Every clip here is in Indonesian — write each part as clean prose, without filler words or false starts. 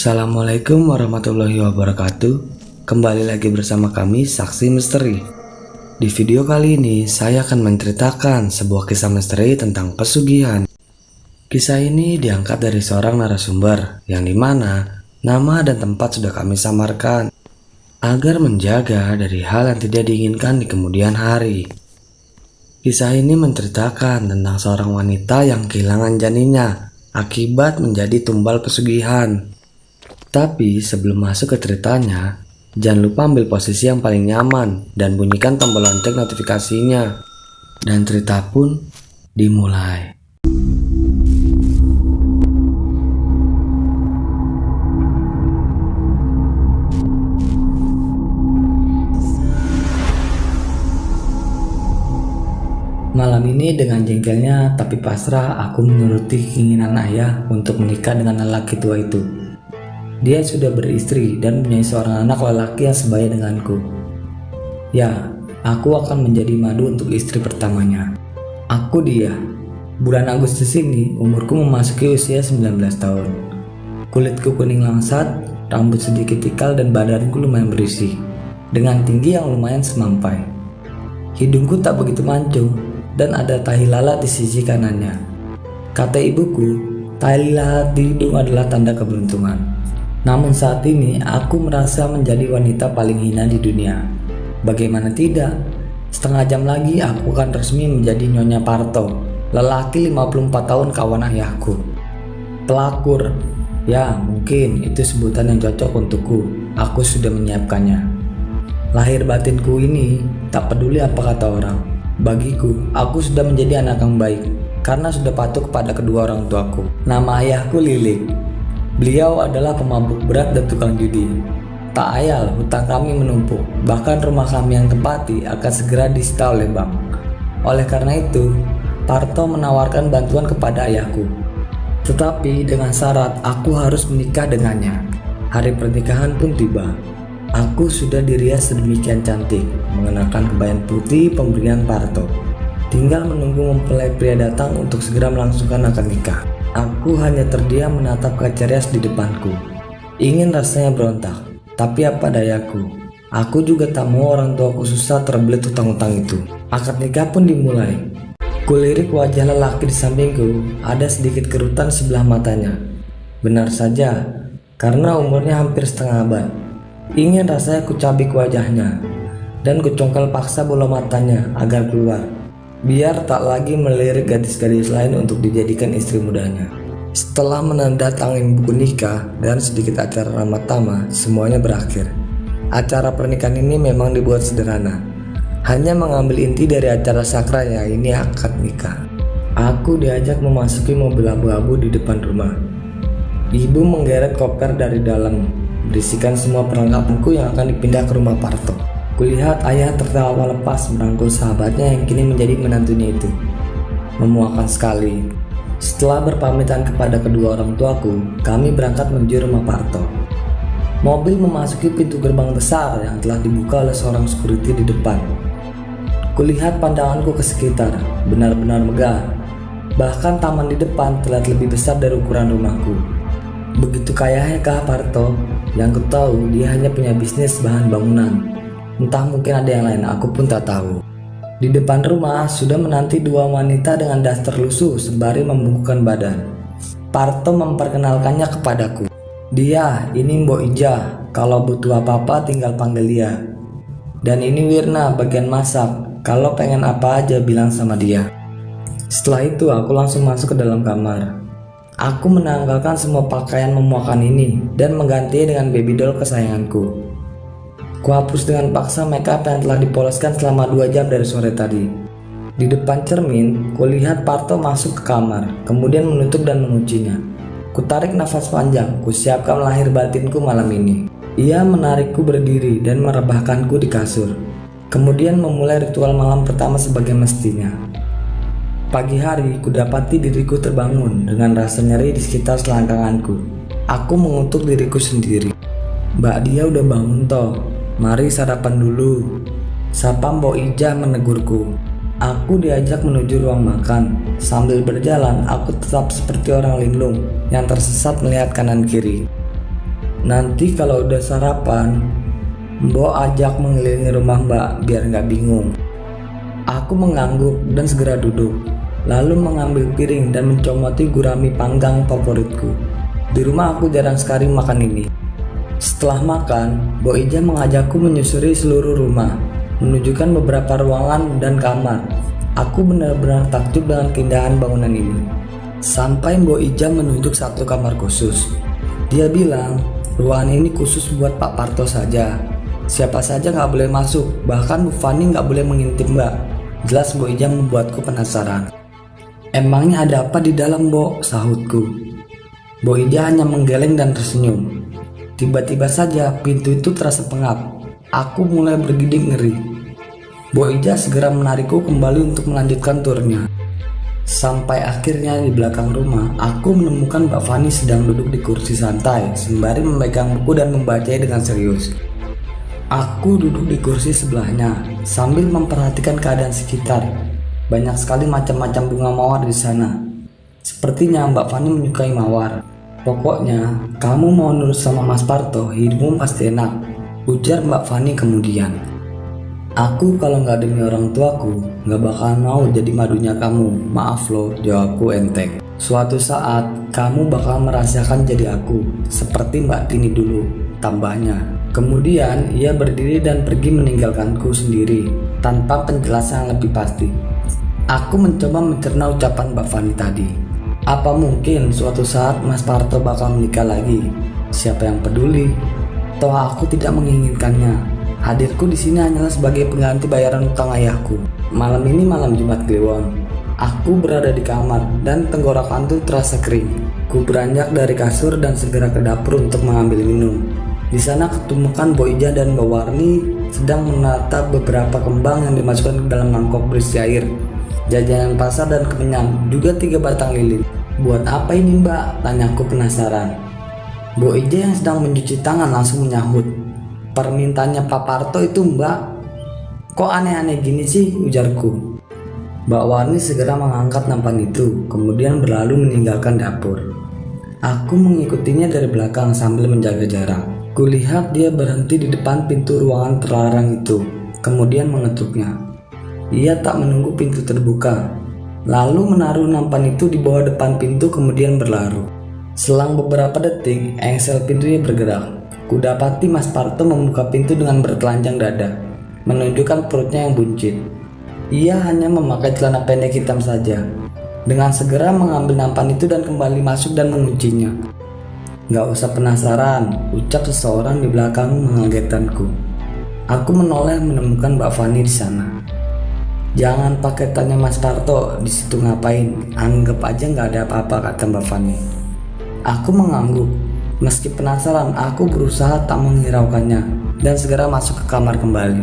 Assalamualaikum warahmatullahi wabarakatuh. Kembali lagi bersama kami Saksi Misteri. Di video kali ini saya akan menceritakan sebuah kisah misteri tentang pesugihan. Kisah ini diangkat dari seorang narasumber yang dimana nama dan tempat sudah kami samarkan agar menjaga dari hal yang tidak diinginkan di kemudian hari. Kisah ini menceritakan tentang seorang wanita yang kehilangan janinnya akibat menjadi tumbal pesugihan. Tapi sebelum masuk ke ceritanya, jangan lupa ambil posisi yang paling nyaman dan bunyikan tombol lonceng notifikasinya. Dan cerita pun dimulai. Malam ini dengan jengkelnya tapi pasrah aku menuruti keinginan ayah untuk menikah dengan lelaki tua itu. Dia sudah beristri dan punya seorang anak lelaki yang sebaya denganku. Ya, aku akan menjadi madu untuk istri pertamanya. Aku dia. Bulan Agustus ini umurku memasuki usia 19 tahun. Kulitku kuning langsat, rambut sedikit ikal dan badanku lumayan berisi, dengan tinggi yang lumayan semampai. Hidungku tak begitu mancung dan ada tahi lalat di sisi kanannya. Kata ibuku, tahi lalat di hidung adalah tanda keberuntungan. Namun saat ini aku merasa menjadi wanita paling hina di dunia. Bagaimana tidak? Setengah jam lagi aku akan resmi menjadi Nyonya Parto, lelaki 54 tahun kawan ayahku. Pelakor, ya mungkin itu sebutan yang cocok untukku. Aku sudah menyiapkannya. Lahir batinku ini tak peduli apa kata orang. Bagiku, aku sudah menjadi anak yang baik karena sudah patuh kepada kedua orang tuaku. Nama ayahku Lilik. Beliau adalah pemabuk berat dan tukang judi. Tak ayal hutang kami menumpuk, bahkan rumah kami yang tempati akan segera disita oleh bank. Oleh karena itu, Parto menawarkan bantuan kepada ayahku. Tetapi dengan syarat aku harus menikah dengannya. Hari pernikahan pun tiba. Aku sudah dirias sedemikian cantik, mengenakan kebaya putih pemberian Parto. Tinggal menunggu mempelai pria datang untuk segera melangsungkan akad nikah. Aku hanya terdiam menatap kaca rias di depanku. Ingin rasanya berontak, tapi apa dayaku. Aku juga tak mau orang tuaku susah terbelit utang-utang itu. Akad nikah pun dimulai. Kulirik wajah lelaki di sampingku, ada sedikit kerutan sebelah matanya. Benar saja, karena umurnya hampir setengah abad. Ingin rasanya kucabik wajahnya, dan kucongkel paksa bola matanya agar keluar, biar tak lagi melirik gadis-gadis lain untuk dijadikan istri mudanya. Setelah menandatangani buku nikah dan sedikit acara ramah tamah, semuanya berakhir. Acara pernikahan ini memang dibuat sederhana, hanya mengambil inti dari acara sakral yang ini akad nikah. Aku diajak memasuki mobil abu-abu di depan rumah. Ibu menggeret koper dari dalam, berisikan semua perlengkapanku yang akan dipindah ke rumah Parto. Kulihat ayah tertawa lepas merangkul sahabatnya yang kini menjadi menantunya itu. Memuakan sekali. Setelah berpamitan kepada kedua orang tuaku, kami berangkat menuju rumah Parto. Mobil memasuki pintu gerbang besar yang telah dibuka oleh seorang security di depan. Kulihat pandanganku ke sekitar, benar-benar megah. Bahkan taman di depan terlihat lebih besar dari ukuran rumahku. Begitu kayanya kah Parto? Yang kutahu dia hanya punya bisnis bahan bangunan. Entah mungkin ada yang lain, aku pun tak tahu. Di depan rumah sudah menanti dua wanita dengan daster lusuh sembari membungkukkan badan. Parto memperkenalkannya kepadaku. Dia, ini Mbok Ija, kalau butuh apa-apa tinggal panggil dia. Dan ini Wirna bagian masak, kalau pengen apa aja bilang sama dia. Setelah itu aku langsung masuk ke dalam kamar. Aku menanggalkan semua pakaian memuakan ini dan menggantinya dengan baby doll kesayanganku. Kuhapus dengan paksa makeup yang telah dipoloskan selama 2 jam dari sore tadi. Di depan cermin, kulihat Parto masuk ke kamar, kemudian menutup dan menguncinya. Kutarik nafas panjang, kusiapkan lahir batinku malam ini. Ia menarikku berdiri dan merebahkanku di kasur. Kemudian memulai ritual malam pertama sebagai mestinya. Pagi hari, kudapati diriku terbangun dengan rasa nyeri di sekitar selangkanganku. Aku mengutuk diriku sendiri. Mbak dia udah bangun toh. Mari sarapan dulu. Sapa Mbok Ija menegurku. Aku diajak menuju ruang makan. Sambil berjalan, aku tetap seperti orang linglung yang tersesat melihat kanan kiri. Nanti kalau udah sarapan, Mbok ajak mengelilingi rumah Mbak biar nggak bingung. Aku mengangguk dan segera duduk, lalu mengambil piring dan mencomoti gurami panggang favoritku. Di rumah aku jarang sekali makan ini. Setelah makan, Mbok Ija mengajakku menyusuri seluruh rumah, menunjukkan beberapa ruangan dan kamar. Aku benar-benar takjub dengan keindahan bangunan ini. Sampai Mbok Ija menunjuk satu kamar khusus. Dia bilang, ruangan ini khusus buat Pak Parto saja. Siapa saja nggak boleh masuk, bahkan Bu Fani nggak boleh mengintip Mbak. Jelas Mbok Ija membuatku penasaran. Emangnya ada apa di dalam, Mbok? Sahutku. Mbok Ija hanya menggeleng dan tersenyum. Tiba-tiba saja pintu itu terasa pengap. Aku mulai bergidik ngeri. Mbok Ija segera menarikku kembali untuk melanjutkan turnya. Sampai akhirnya di belakang rumah, aku menemukan Mbak Fani sedang duduk di kursi santai sembari memegang buku dan membacanya dengan serius. Aku duduk di kursi sebelahnya sambil memperhatikan keadaan sekitar. Banyak sekali macam-macam bunga mawar di sana. Sepertinya Mbak Fani menyukai mawar. Pokoknya, kamu mau nurut sama Mas Parto, hidupmu pasti enak, ujar Mbak Fani kemudian. Aku kalau nggak demi orang tuaku, nggak bakal mau jadi madunya kamu. Maaf loh, jawabku enteng. Suatu saat, kamu bakal merasakan jadi aku, seperti Mbak Tini dulu, tambahnya. Kemudian, ia berdiri dan pergi meninggalkanku sendiri, tanpa penjelasan yang lebih pasti. Aku mencoba mencerna ucapan Mbak Fani tadi. Apa mungkin suatu saat Mas Parto bakal menikah lagi? Siapa yang peduli? Toh aku tidak menginginkannya. Hadirku di sini hanyalah sebagai pengganti bayaran utang ayahku. Malam ini malam Jumat Kliwon. Aku berada di kamar dan tenggorokanku terasa kering. Ku beranjak dari kasur dan segera ke dapur untuk mengambil minum. Di sana ketemukan Mbok Ija dan Mbak Warni sedang menata beberapa kembang yang dimasukkan ke dalam mangkok berisi air, jajanan pasar dan kemenyan, juga 3 batang lilin. Buat apa ini, Mbak? Tanyaku penasaran. Mbok Ija yang sedang mencuci tangan langsung menyahut. Permintaannya Pak Parto itu, Mbak. Kok aneh-aneh gini sih? Ujarku. Mbak Warni segera mengangkat nampan itu, kemudian berlalu meninggalkan dapur. Aku mengikutinya dari belakang sambil menjaga jarak. Kulihat dia berhenti di depan pintu ruangan terlarang itu, kemudian mengetuknya. Ia tak menunggu pintu terbuka, lalu menaruh nampan itu di bawah depan pintu kemudian berlaru. Selang beberapa detik, engsel pintunya bergerak. Kudapati Mas Parto membuka pintu dengan bertelanjang dada, menunjukkan perutnya yang buncit. Ia hanya memakai celana pendek hitam saja. Dengan segera mengambil nampan itu dan kembali masuk dan menguncinya. Gak usah penasaran, ucap seseorang di belakang mengagetkanku. Aku menoleh menemukan Mbak Fani di sana. Jangan pakai tanya Mas Parto, di situ ngapain? Anggap aja nggak ada apa-apa, kata Mbak Fani. Aku mengangguk. Meski penasaran, aku berusaha tak menghiraukannya dan segera masuk ke kamar kembali.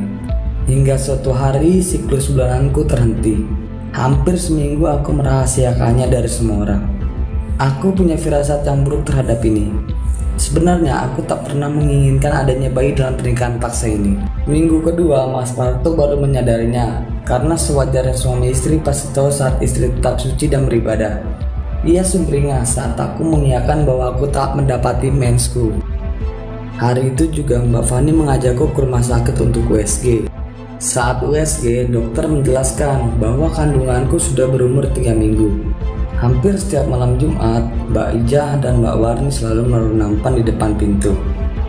Hingga suatu hari siklus bulananku terhenti. Hampir seminggu aku merahasiakannya dari semua orang. Aku punya firasat yang buruk terhadap ini. Sebenarnya aku tak pernah menginginkan adanya bayi dalam pernikahan paksa ini. Minggu kedua, Mas Parto baru menyadarinya, karena sewajarnya suami istri pasti tahu saat istri tetap suci dan beribadah. Ia sumringah saat aku mengiyakan bahwa aku tak mendapati mensku. Hari itu juga Mbak Fani mengajakku ke rumah sakit untuk USG. Saat USG, dokter menjelaskan bahwa kandunganku sudah berumur 3 minggu. Hampir setiap malam Jumat, Mbak Ija dan Mbak Warni selalu menaruh nampan di depan pintu.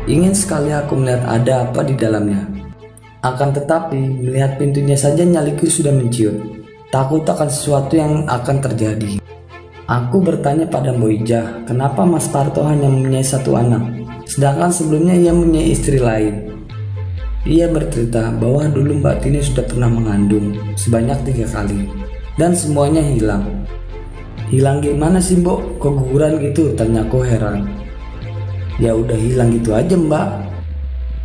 Ingin sekali aku melihat ada apa di dalamnya. Akan tetapi, melihat pintunya saja nyaliku sudah menciut. Takut akan sesuatu yang akan terjadi. Aku bertanya pada Mbak Ija, kenapa Mas Parto hanya mempunyai 1 anak, sedangkan sebelumnya ia mempunyai istri lain. Ia bercerita bahwa dulu Mbak Tini sudah pernah mengandung sebanyak 3 kali, dan semuanya hilang. Hilang gimana sih, Mbok? Kok guguran gitu? Tanyaku heran. Ya udah hilang gitu aja, Mbak.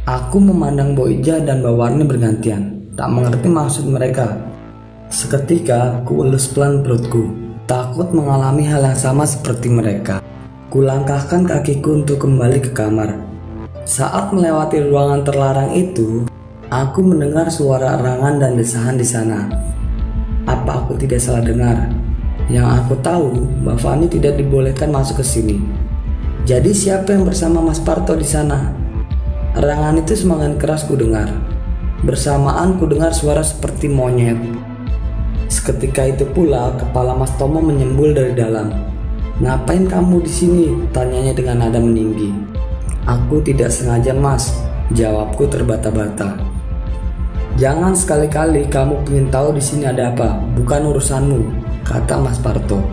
Aku memandang Mbok Ija dan Mbak Warni bergantian, tak mengerti maksud mereka. Seketika ku elus pelan perutku, takut mengalami hal yang sama seperti mereka. Kulangkahkan kakiku untuk kembali ke kamar. Saat melewati ruangan terlarang itu, aku mendengar suara erangan dan desahan di sana. Apa aku tidak salah dengar? Yang aku tahu, Mbak Fani tidak dibolehkan masuk ke sini. Jadi siapa yang bersama Mas Parto di sana? Erangan itu semakin keras ku dengar. Bersamaan ku dengar suara seperti monyet. Seketika itu pula kepala Mas Tomo menyembul dari dalam. "Ngapain kamu di sini?" tanyanya dengan nada meninggi. "Aku tidak sengaja, Mas," jawabku terbata-bata. "Jangan sekali-kali kamu ingin tahu di sini ada apa, bukan urusanmu," kata Mas Parto.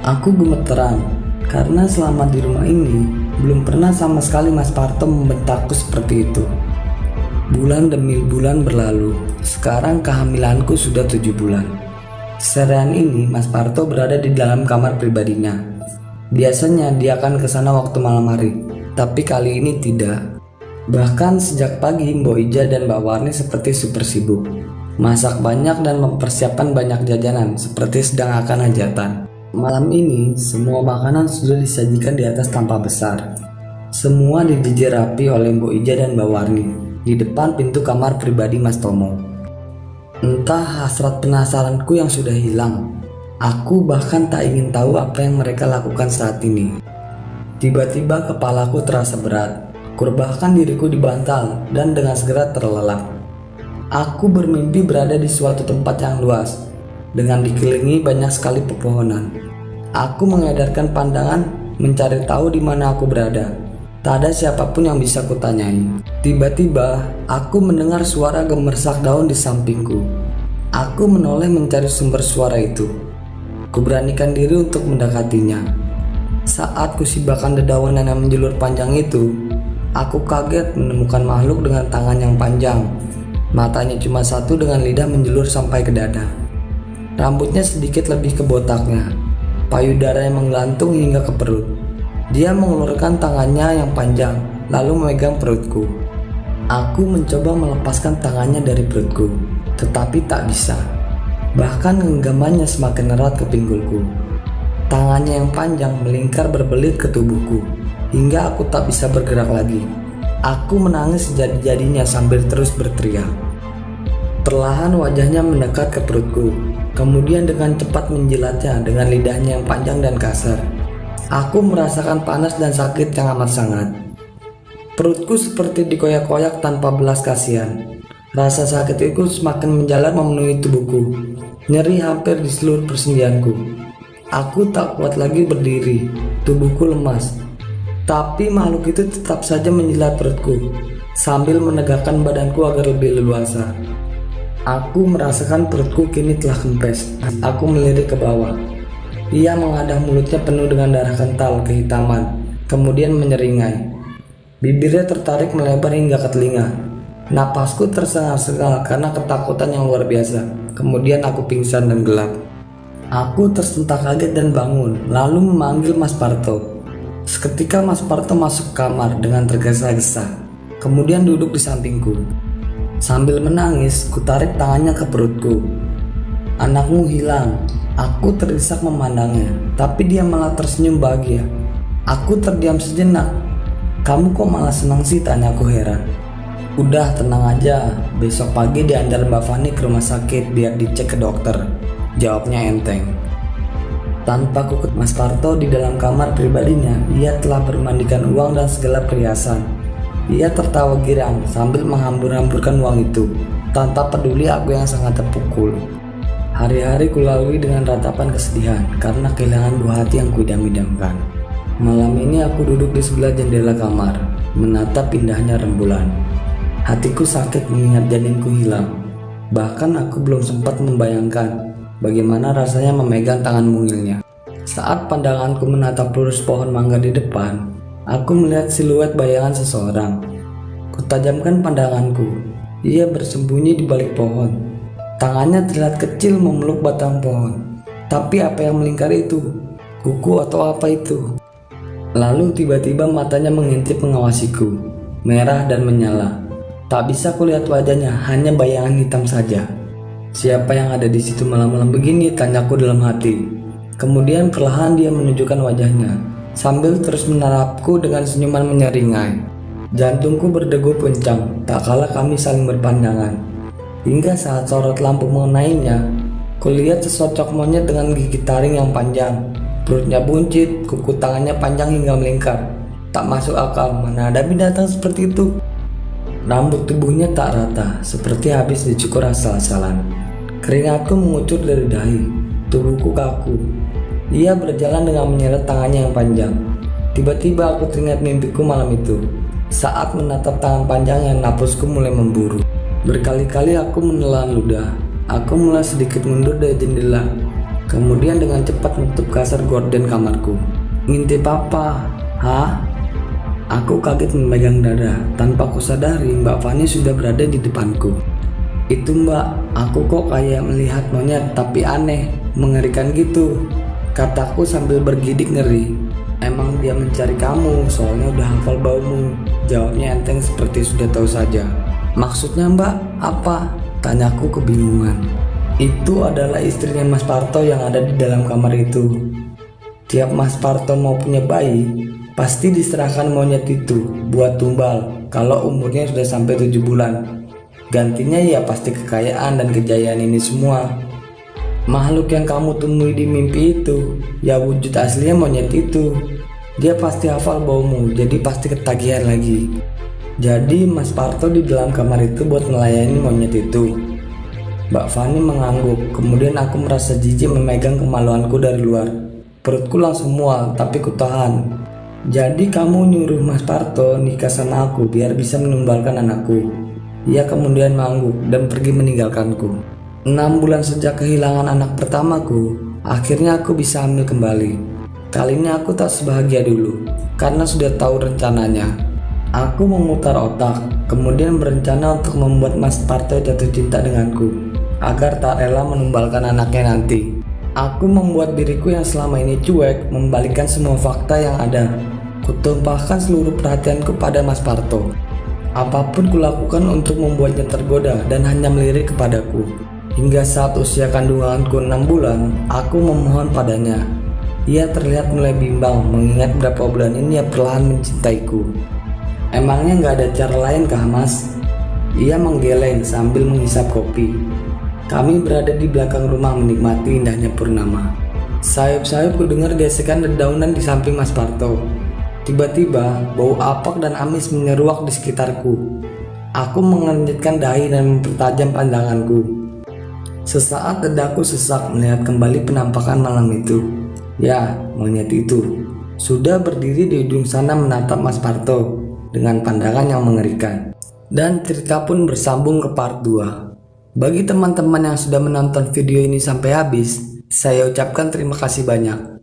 Aku gemeteran karena selama di rumah ini belum pernah sama sekali Mas Parto membentakku seperti itu. Bulan demi bulan berlalu. Sekarang kehamilanku sudah 7 bulan. Seharian ini Mas Parto berada di dalam kamar pribadinya. Biasanya dia akan ke sana waktu malam hari, tapi kali ini tidak. Bahkan sejak pagi Mbok Ija dan Mbak Warni seperti super sibuk. Masak banyak dan mempersiapkan banyak jajanan seperti sedang akan hajatan. Malam ini semua makanan sudah disajikan di atas tampah besar. Semua dijejjer rapi oleh Mbok Ija dan Mbak Warni di depan pintu kamar pribadi Mas Tomo. Entah hasrat penasaranku yang sudah hilang. Aku bahkan tak ingin tahu apa yang mereka lakukan saat ini. Tiba-tiba kepalaku terasa berat. Kurebahkan diriku di bantal dan dengan segera terlelap. Aku bermimpi berada di suatu tempat yang luas dengan dikelilingi banyak sekali pepohonan. Aku mengedarkan pandangan mencari tahu di mana aku berada. Tak ada siapapun yang bisa kutanyai. Tiba-tiba aku mendengar suara gemersak daun di sampingku. Aku menoleh mencari sumber suara itu. Kuberanikan diri untuk mendekatinya. Saat kusibakan dedaunan yang menjulur panjang itu, aku kaget menemukan makhluk dengan tangan yang panjang. Matanya cuma satu dengan lidah menjulur sampai ke dada. Rambutnya sedikit lebih ke botaknya. Payudara yang menggelantung hingga ke perut. Dia mengulurkan tangannya yang panjang, lalu memegang perutku. Aku mencoba melepaskan tangannya dari perutku, tetapi tak bisa. Bahkan genggamannya semakin erat ke pinggulku. Tangannya yang panjang melingkar berbelit ke tubuhku, hingga aku tak bisa bergerak lagi. Aku menangis sejadi-jadinya sambil terus berteriak. Perlahan wajahnya mendekat ke perutku, kemudian dengan cepat menjilatnya dengan lidahnya yang panjang dan kasar. Aku merasakan panas dan sakit yang amat sangat. Perutku seperti dikoyak-koyak tanpa belas kasihan. Rasa sakit itu semakin menjalar memenuhi tubuhku. Nyeri hampir di seluruh persendianku. Aku tak kuat lagi berdiri, tubuhku lemas. Tapi makhluk itu tetap saja menjilat perutku sambil menegakkan badanku agar lebih leluasa. Aku merasakan perutku kini telah kempes. Aku melirik ke bawah. Ia mengadah mulutnya penuh dengan darah kental kehitaman, kemudian menyeringai. Bibirnya tertarik melebar hingga ke telinga. Napasku tersengal-sengal karena ketakutan yang luar biasa. Kemudian aku pingsan dan gelap. Aku tersentak kaget dan bangun, lalu memanggil Mas Parto. Seketika Mas Parto masuk kamar dengan tergesa-gesa, kemudian duduk di sampingku. Sambil menangis, kutarik tangannya ke perutku. "Anakmu hilang." Aku terisak memandangnya, tapi dia malah tersenyum bahagia. Aku terdiam sejenak. "Kamu kok malah senang sih?" tanyaku heran. "Udah, tenang aja. Besok pagi diantar Mbak Fani ke rumah sakit biar dicek ke dokter," jawabnya enteng. Tanpa kukut Mas Parto di dalam kamar pribadinya, ia telah bermandikan uang dan segala perhiasan. Ia tertawa girang sambil menghambur-hamburkan uang itu, tanpa peduli aku yang sangat terpukul. Hari-hari kulalui dengan ratapan kesedihan karena kehilangan buah hati yang kuidam-idamkan. Malam ini aku duduk di sebelah jendela kamar, menatap indahnya rembulan. Hatiku sakit mengingat janinku hilang. Bahkan aku belum sempat membayangkan bagaimana rasanya memegang tangan mungilnya. Saat pandanganku menatap lurus pohon mangga di depan, aku melihat siluet bayangan seseorang. Kutajamkan pandanganku. Ia bersembunyi di balik pohon. Tangannya terlihat kecil memeluk batang pohon. Tapi apa yang melingkar itu? Kuku atau apa itu? Lalu tiba-tiba matanya mengintip mengawasiku, merah dan menyala. Tak bisa kulihat wajahnya, hanya bayangan hitam saja. "Siapa yang ada di situ malam-malam begini?" tanyaku dalam hati. Kemudian perlahan dia menunjukkan wajahnya, sambil terus menatapku dengan senyuman menyeringai. Jantungku berdegup kencang, tak kala kami saling berpandangan. Hingga saat sorot lampu mengenainya, kulihat sesosok monyet dengan gigi taring yang panjang, Perutnya buncit, kuku tangannya panjang hingga melingkar. Tak masuk akal, mana ada binatang seperti itu. Rambut tubuhnya tak rata, seperti habis dicukur asal-asalan. Keringatku mengucur dari dahi, tubuhku kaku. Ia berjalan dengan menyeret tangannya yang panjang. Tiba-tiba aku teringat mimpiku malam itu. Saat menatap tangan panjangnya, napasku mulai memburu. Berkali-kali aku menelan ludah. Aku mulai sedikit mundur dari jendela. Kemudian dengan cepat menutup kasar gorden kamarku. Ngintip apa? Hah? Aku kaget memegang dada. Tanpa kusadari, Mbak Fani sudah berada di depanku. Itu Mbak, aku kok kayak melihat monyet, tapi aneh, mengerikan gitu, kataku sambil bergidik ngeri. Emang dia mencari kamu, soalnya udah hafal baumu, jawabnya enteng seperti sudah tahu saja. Maksudnya Mbak, apa? Tanyaku kebingungan. Itu adalah istrinya Mas Parto yang ada di dalam kamar itu. Tiap Mas Parto mau punya bayi, pasti diserahkan monyet itu buat tumbal kalau umurnya sudah sampai 7 bulan. Gantinya ya pasti kekayaan dan kejayaan ini semua. Makhluk yang kamu temui di mimpi itu, ya wujud aslinya monyet itu. Dia pasti hafal baumu, jadi pasti ketagihan lagi. Jadi Mas Parto di dalam kamar itu buat melayani monyet itu. Mbak Fani mengangguk, kemudian aku merasa jijik memegang kemaluanku dari luar. Perutku langsung mual, tapi kutahan. Jadi kamu nyuruh Mas Parto nikah sama aku biar bisa menumbalkan anakku. Ia kemudian mengangguk dan pergi meninggalkanku. 6 bulan sejak kehilangan anak pertamaku, akhirnya aku bisa hamil kembali. Kali ini aku tak sebahagia dulu, karena sudah tahu rencananya. Aku memutar otak, kemudian berencana untuk membuat Mas Parto jatuh cinta denganku, agar tak rela menumbalkan anaknya nanti. Aku membuat diriku yang selama ini cuek membalikkan semua fakta yang ada. Kutumpahkan seluruh perhatianku pada Mas Parto. Apapun kulakukan untuk membuatnya tergoda dan hanya melirik kepadaku. Hingga saat usia kandunganku 6 bulan, aku memohon padanya. Ia terlihat mulai bimbang mengingat berapa bulan ini ia perlahan mencintaiku. Emangnya gak ada cara lain kah Mas? Ia menggeleng sambil menghisap kopi. Kami berada di belakang rumah menikmati indahnya purnama. Sayup-sayup kudengar gesekan dedaunan di samping Mas Parto. Tiba-tiba bau apak dan amis menyeruak di sekitarku. Aku mengernyitkan dahi dan mempertajam pandanganku. Sesaat dadaku sesak melihat kembali penampakan malam itu. Ya, monyet itu sudah berdiri di ujung sana menatap Mas Parto dengan pandangan yang mengerikan. Dan cerita pun bersambung ke part 2. Bagi teman-teman yang sudah menonton video ini sampai habis, saya ucapkan terima kasih banyak.